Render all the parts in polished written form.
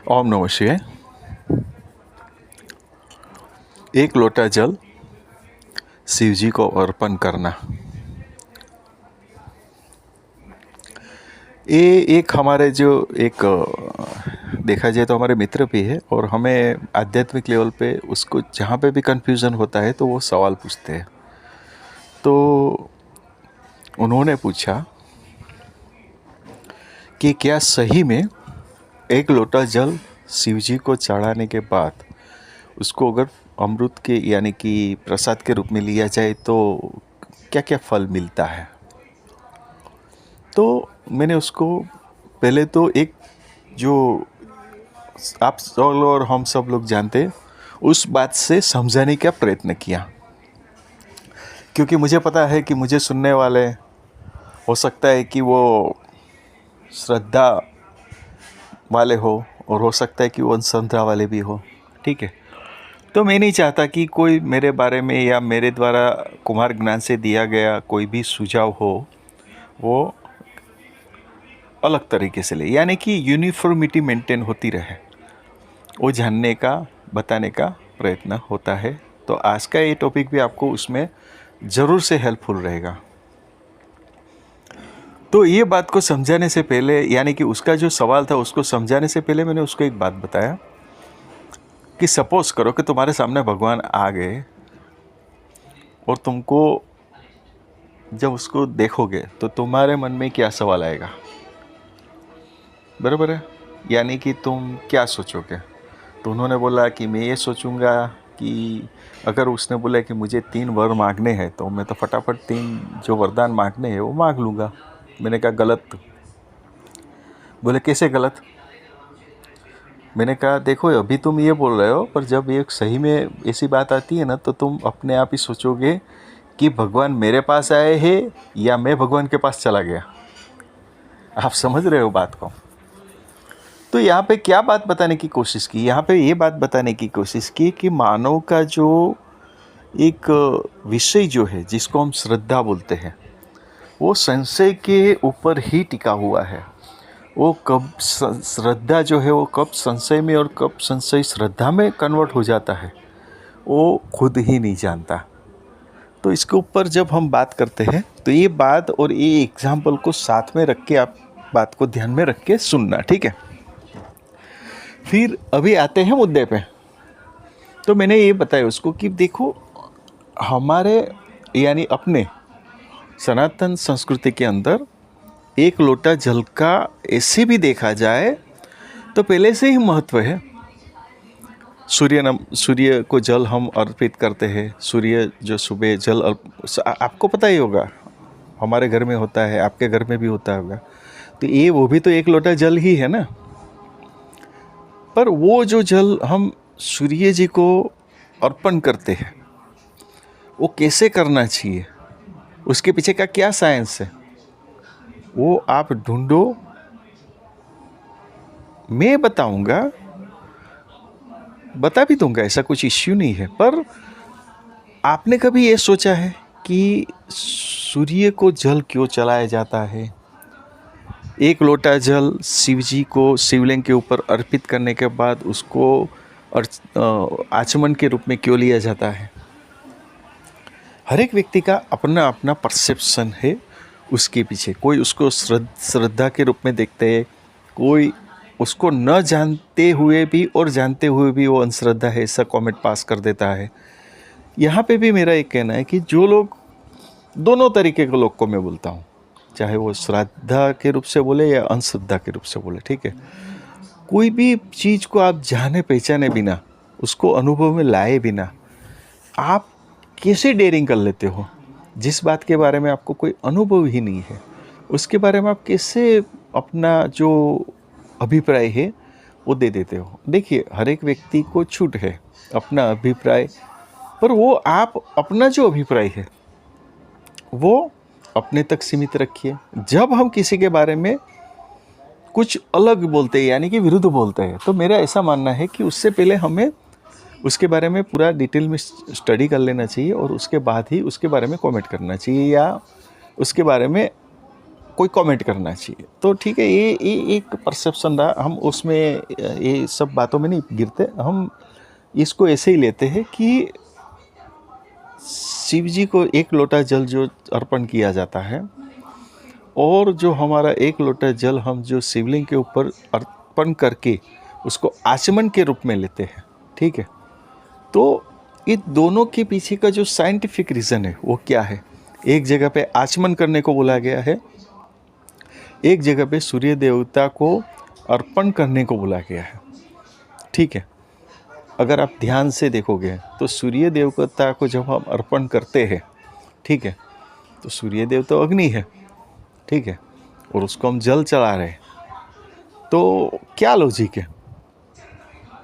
ओम नमः शिवाय। एक लोटा जल शिव जी को अर्पण करना, ये एक हमारे जो एक देखा जाए तो हमारे मित्र भी है और हमें आध्यात्मिक लेवल पे उसको जहाँ पे भी कन्फ्यूज़न होता है तो वो सवाल पूछते हैं। तो उन्होंने पूछा कि क्या सही में एक लोटा जल शिव जी को चढ़ाने के बाद उसको अगर अमृत के यानी कि प्रसाद के रूप में लिया जाए तो क्या क्या फल मिलता है। तो मैंने उसको पहले तो एक जो आप सब और हम सब लोग जानते उस बात से समझाने का प्रयत्न किया, क्योंकि मुझे पता है कि मुझे सुनने वाले हो सकता है कि वो श्रद्धा वाले हो और हो सकता है कि वो अंधश्रद्धा वाले भी हो। ठीक है, तो मैं नहीं चाहता कि कोई मेरे बारे में या मेरे द्वारा कुमार ज्ञान से दिया गया कोई भी सुझाव हो वो अलग तरीके से ले, यानी कि यूनिफॉर्मिटी मेंटेन होती रहे, वो जानने का बताने का प्रयत्न होता है। तो आज का ये टॉपिक भी आपको उसमें ज़रूर से हेल्पफुल रहेगा। तो ये बात को समझाने से पहले, यानी कि उसका जो सवाल था उसको समझाने से पहले मैंने उसको एक बात बताया कि सपोज करो कि तुम्हारे सामने भगवान आ गए और तुमको जब उसको देखोगे तो तुम्हारे मन में क्या सवाल आएगा, बराबर है? यानी कि तुम क्या सोचोगे? तो उन्होंने बोला कि मैं ये सोचूंगा कि अगर उसने बोला कि मुझे 3 वर मांगने हैं तो मैं तो फटाफट 3 जो वरदान मांगने हैं वो मांग लूँगा। मैंने कहा गलत। बोले कैसे गलत? मैंने कहा देखो अभी तुम ये बोल रहे हो, पर जब एक सही में ऐसी बात आती है ना तो तुम अपने आप ही सोचोगे कि भगवान मेरे पास आए हैं या मैं भगवान के पास चला गया। आप समझ रहे हो बात को? तो यहाँ पे क्या बात बताने की कोशिश की? यहाँ पे ये बात बताने की कोशिश की कि मानव का जो एक विषय जो है जिसको हम श्रद्धा बोलते हैं वो संशय के ऊपर ही टिका हुआ है। वो कब श्रद्धा जो है वो कब संशय में और कब संशय श्रद्धा में कन्वर्ट हो जाता है वो खुद ही नहीं जानता। तो इसके ऊपर जब हम बात करते हैं तो ये बात और ये एग्जाम्पल को साथ में रख के आप बात को ध्यान में रख के सुनना, ठीक है? फिर अभी आते हैं मुद्दे पे। तो मैंने ये बताया उसको कि देखो हमारे यानी अपने सनातन संस्कृति के अंदर एक लोटा जल का ऐसे भी देखा जाए तो पहले से ही महत्व है। सूर्य को जल हम अर्पित करते हैं। सूर्य जो सुबह जल आपको पता ही होगा, हमारे घर में होता है, आपके घर में भी होता होगा। तो ये वो भी तो एक लोटा जल ही है ना। पर वो जो जल हम सूर्य जी को अर्पण करते हैं वो कैसे करना चाहिए, उसके पीछे का क्या साइंस है वो आप ढूंढो, मैं बताऊंगा, बता भी दूंगा, ऐसा कुछ इश्यू नहीं है। पर आपने कभी ये सोचा है कि सूर्य को जल क्यों चलाया जाता है? एक लोटा जल शिव जी को शिवलिंग के ऊपर अर्पित करने के बाद उसको आचमन के रूप में क्यों लिया जाता है? हर एक व्यक्ति का अपना अपना परसेप्शन है उसके पीछे। कोई उसको श्रद्धा के रूप में देखते हैं, कोई उसको न जानते हुए भी और जानते हुए भी वो अंधश्रद्धा है ऐसा कमेंट पास कर देता है। यहाँ पे भी मेरा एक कहना है कि जो लोग, दोनों तरीके के लोग को मैं बोलता हूँ, चाहे वो श्रद्धा के रूप से बोले या अंधश्रद्धा के रूप से बोले, ठीक है? कोई भी चीज़ को आप जाने पहचाने बिना, उसको अनुभव में लाए बिना आप कैसे डेयरिंग कर लेते हो? जिस बात के बारे में आपको कोई अनुभव ही नहीं है उसके बारे में आप कैसे अपना जो अभिप्राय है वो दे देते हो? देखिए हर एक व्यक्ति को छूट है अपना अभिप्राय, पर वो आप अपना जो अभिप्राय है वो अपने तक सीमित रखिए। जब हम किसी के बारे में कुछ अलग बोलते हैं यानी कि विरुद्ध बोलते हैं तो मेरा ऐसा मानना है कि उससे पहले हमें उसके बारे में पूरा डिटेल में स्टडी कर लेना चाहिए और उसके बाद ही उसके बारे में कमेंट करना चाहिए या उसके बारे में कोई कमेंट करना चाहिए। तो ठीक है, ये एक परसेप्शन रहा, हम उसमें ये सब बातों में नहीं गिरते, हम इसको ऐसे ही लेते हैं कि शिव जी को एक लोटा जल जो अर्पण किया जाता है, और जो हमारा एक लोटा जल हम जो शिवलिंग के ऊपर अर्पण करके उसको आचमन के रूप में लेते हैं, ठीक है। तो इन दोनों के पीछे का जो साइंटिफिक रीज़न है वो क्या है? एक जगह पे आचमन करने को बोला गया है, एक जगह पे सूर्य देवता को अर्पण करने को बोला गया है, ठीक है। अगर आप ध्यान से देखोगे तो सूर्य देवता को जब हम अर्पण करते हैं, ठीक है, तो सूर्य देव तो अग्नि है, ठीक है, और उसको हम जल चढ़ा रहे हैं, तो क्या लॉजिक है?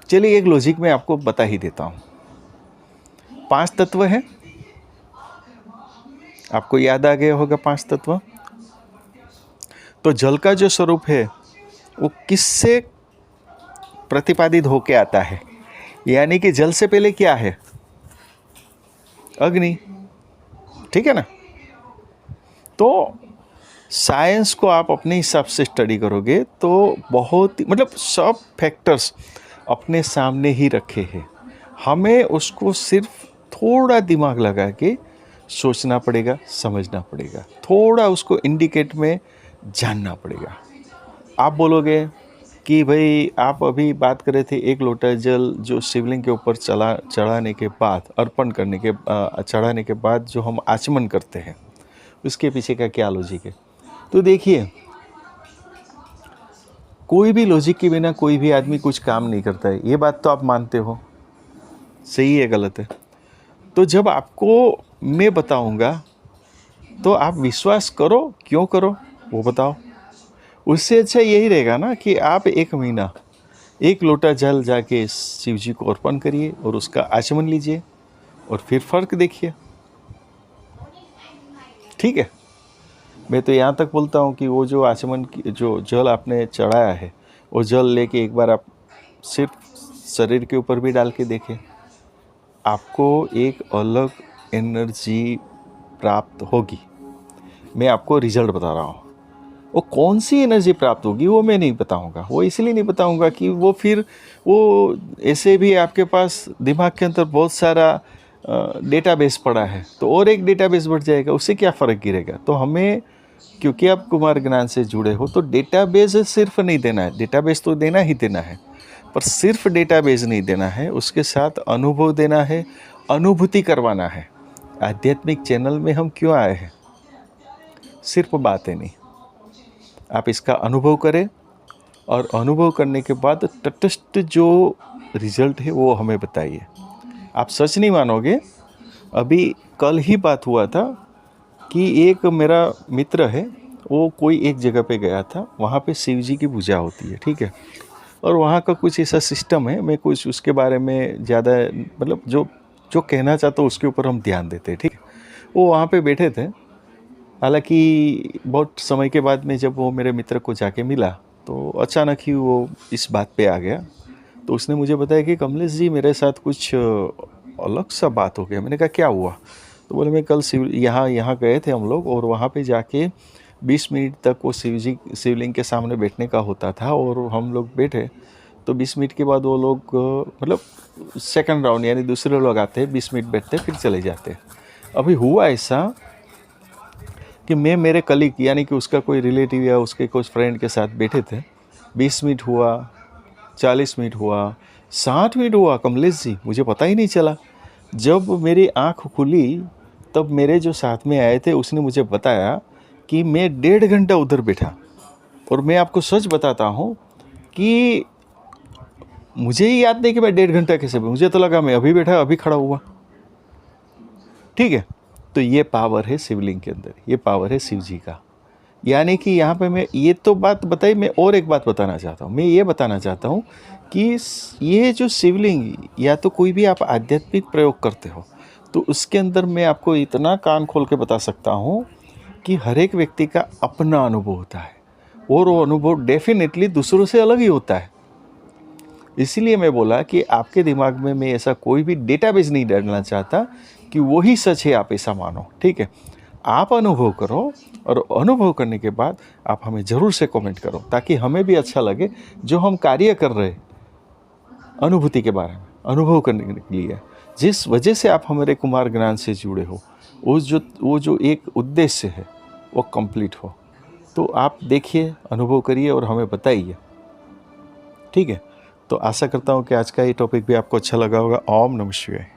चलिए एक लॉजिक मैं आपको बता ही देता हूँ। 5 तत्व हैं, आपको याद आ गया होगा 5 तत्व। तो जल का जो स्वरूप है वो किससे प्रतिपादित होके आता है? यानी कि जल से पहले क्या है? अग्नि, ठीक है ना। तो साइंस को आप अपने हिसाब से स्टडी करोगे तो बहुत मतलब सब फैक्टर्स अपने सामने ही रखे हैं, हमें उसको सिर्फ थोड़ा दिमाग लगा के सोचना पड़ेगा, समझना पड़ेगा, थोड़ा उसको इंडिकेट में जानना पड़ेगा। आप बोलोगे कि भाई आप अभी बात कर रहे थे एक लोटा जल जो शिवलिंग के ऊपर चढ़ाने के बाद, अर्पण करने के चढ़ाने के बाद जो हम आचमन करते हैं, उसके पीछे का क्या लॉजिक है? तो देखिए, कोई भी लॉजिक के बिना कोई भी आदमी कुछ काम नहीं करता है, ये बात तो आप मानते हो, सही है गलत है? तो जब आपको मैं बताऊंगा तो आप विश्वास करो, क्यों करो वो बताओ। उससे अच्छा यही रहेगा ना कि आप 1 महीना एक लोटा जल जाके शिव जी को अर्पण करिए और उसका आचमन लीजिए और फिर फर्क देखिए, ठीक है। मैं तो यहाँ तक बोलता हूँ कि वो जो आचमन की जो जल आपने चढ़ाया है, वो जल लेके एक बार आप सिर्फ शरीर के ऊपर भी डाल के देखें, आपको एक अलग एनर्जी प्राप्त होगी। मैं आपको रिजल्ट बता रहा हूँ। वो कौन सी एनर्जी प्राप्त होगी वो मैं नहीं बताऊंगा, वो इसलिए नहीं बताऊंगा कि वो फिर वो ऐसे भी आपके पास दिमाग के अंदर बहुत सारा डेटाबेस पड़ा है, तो और एक डेटाबेस बढ़ जाएगा, उससे क्या फ़र्क गिरेगा। तो हमें, क्योंकि आप कुमार ज्ञान से जुड़े हो, तो डेटाबेस सिर्फ नहीं देना है, डेटाबेस तो देना ही देना है, पर सिर्फ डेटाबेस नहीं देना है, उसके साथ अनुभव देना है, अनुभूति करवाना है। आध्यात्मिक चैनल में हम क्यों आए हैं? सिर्फ बातें नहीं, आप इसका अनुभव करें और अनुभव करने के बाद तटस्थ जो रिजल्ट है वो हमें बताइए। आप सच नहीं मानोगे, अभी कल ही बात हुआ था कि एक मेरा मित्र है, वो कोई एक जगह पे गया था, वहाँ पे शिव जी की पूजा होती है, ठीक है, और वहाँ का कुछ ऐसा सिस्टम है, मैं कुछ उसके बारे में ज़्यादा मतलब जो जो कहना चाहता हूँ उसके ऊपर हम ध्यान देते हैं, ठीक है। वो वहाँ पे बैठे थे, हालांकि बहुत समय के बाद में जब वो मेरे मित्र को जाके मिला तो अचानक ही वो इस बात पे आ गया। तो उसने मुझे बताया कि कमलेश जी मेरे साथ कुछ अलग सा बात हो गया। मैंने कहा क्या हुआ? तो बोले मैं कल यहाँ गए थे हम लोग, और वहाँ पे जाके 20 मिनट तक वो शिवलिंग के सामने बैठने का होता था, और हम लोग बैठे तो 20 मिनट के बाद वो लोग मतलब सेकंड राउंड यानी दूसरे लोग आते हैं, 20 मिनट बैठते फिर चले जाते। अभी हुआ ऐसा कि मैं मेरे कलीग यानी कि उसका कोई रिलेटिव या उसके कुछ फ्रेंड के साथ बैठे थे, 20 मिनट हुआ, 40 मिनट हुआ, 60 मिनट हुआ, कमलेश जी मुझे पता ही नहीं चला। जब मेरी आँख खुली तब मेरे जो साथ में आए थे उसने मुझे बताया कि मैं 1.5 घंटा उधर बैठा, और मैं आपको सच बताता हूँ कि मुझे ही याद नहीं कि मैं 1.5 घंटा कैसे बैठा, मुझे तो लगा मैं अभी बैठा अभी खड़ा हुआ, ठीक है। तो ये पावर है शिवलिंग के अंदर, ये पावर है शिव जी का। यानी कि यहाँ पे मैं ये तो बात बताई, मैं और एक बात बताना चाहता हूँ। मैं ये बताना चाहता हूँ कि ये जो शिवलिंग, या तो कोई भी आप आध्यात्मिक प्रयोग करते हो तो उसके अंदर मैं आपको इतना कान खोल के बता सकता हूँ कि हर एक व्यक्ति का अपना अनुभव होता है, और वो अनुभव डेफिनेटली दूसरों से अलग ही होता है। इसीलिए मैं बोला कि आपके दिमाग में मैं ऐसा कोई भी डेटाबेस नहीं डालना चाहता कि वही सच है आप ऐसा मानो, ठीक है। आप अनुभव करो, और अनुभव करने के बाद आप हमें ज़रूर से कमेंट करो, ताकि हमें भी अच्छा लगे जो हम कार्य कर रहे अनुभूति के बारे में, अनुभव करने के लिए, जिस वजह से आप हमारे कुमार ज्ञान से जुड़े हो, वो जो एक उद्देश्य है वो कंप्लीट हो। तो आप देखिए, अनुभव करिए और हमें बताइए, ठीक है। तो आशा करता हूँ कि आज का ये टॉपिक भी आपको अच्छा लगा होगा। ओम नमः शिवाय।